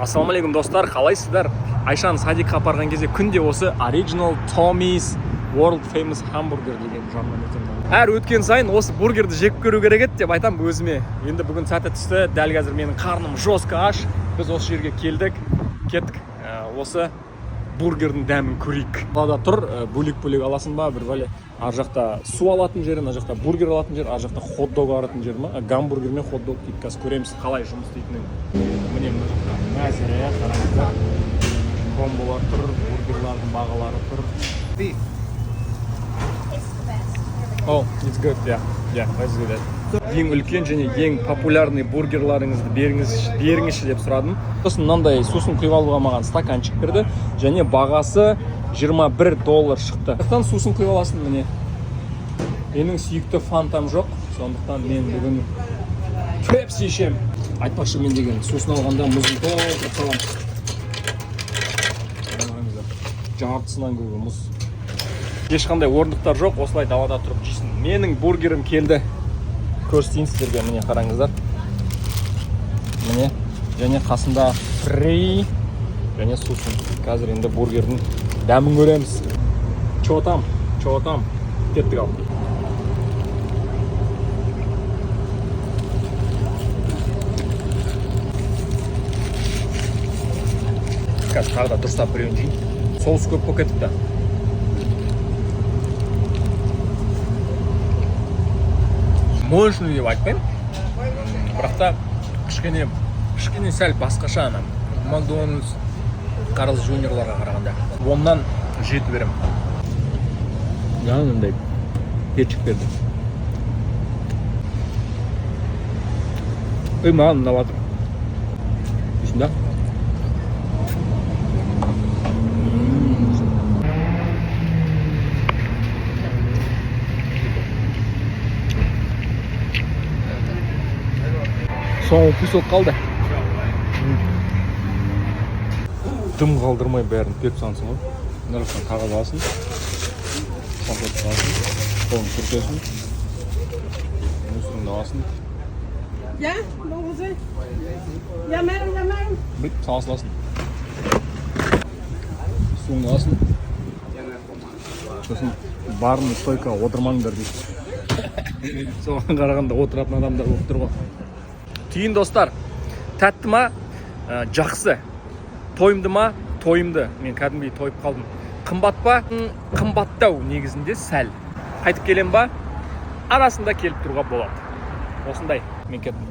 Ассалаумалейкум достар, қалайсыздар? Айшаны садикқа апарған кезде күнде осы Original Tommy's World Famous Hamburger деген жанынан өтемін. Әр өткен сайын осы бургерді жеп көру керек еді деп айтам өзіме. Енді бүгін сәті түсті. Дәл қазір менің қарным жостқа аш. Біз осы жерге келдік, кеттік. Осы бургердің дәмін көрейік. Қалада тұр, бөлек-бөлек аласың ба, бір бәле. Ар жақта су алатын жер, ар жақта бургер алатын жер, ар жақта хот-дог алатын жер ма? Гамбургер мен хот-дог дейді. Қазір көреміз қалай жұмыс істейтінін. Міне мына жақта мәзірі, қараңыздар. Комболар тұр, бургерлардың бағалары тұр. Oh, it's good, yeah, let's do that. Ең үлкен және ең популярный бургерларыңызды беріңізші деп сұрадым. Сосын мынандай сусын құйып алуға маған стаканчик берді және бағасы $21 шықты. Сондықтан сусын құйып аласың міне. Менің сүйікті фантам жоқ, сондықтан мен бүгін пепси ішем. Айтпақшы мен деген сусын алғанда мұзын толтырып саламын. Жартысынан көбі мұз. Ешқандай орындықтар жоқ, осылай далада тұрып жейсің. Менің бургерім келді. Көрсетейін сіздерге, міне қараңыздар. Міне, және қасында фри және сусын. Қазір енді бургердің дәмін көреміз. Чотам. Кеттік ал. Қазір тағы да дұрыстап біреуін жейін. Соус көп болып кетіпті. Мощный деп айтпаймын. Бірақ та кішкене сәл басқаша анам. Макдональдс, Карлс Жуниорларға қарағанда. Оннан 7 берем. Жаңағындай кетчуп берді. Маған ұнап жатыр. Ішінде. Соңғы пісіп қалды. Дым қалдырмай бәрін пеп сансың ғой. Нарықтан қағаз алсын. Салфетка алсын. Қолын сүртесін. Мусорыңды алсын. Ja, mogen ze? Ja, madam. Бүйтіп салсыласын. Суыңды алсын. Сосын барын стойкаға отырмаңдар дейді. Соған қарағанда отыратын адамдар болып тұр ғой. Түйін достар, тәтті ма? Жақсы. Тойымды ма? Тойымды. Мен кәдімгідей тойып қалдым. Қымбат па? Қымбаттау негізінде сәл. Қайтып келем ба? Арасында келіп тұруға болады. Осындай. Мен кеттім.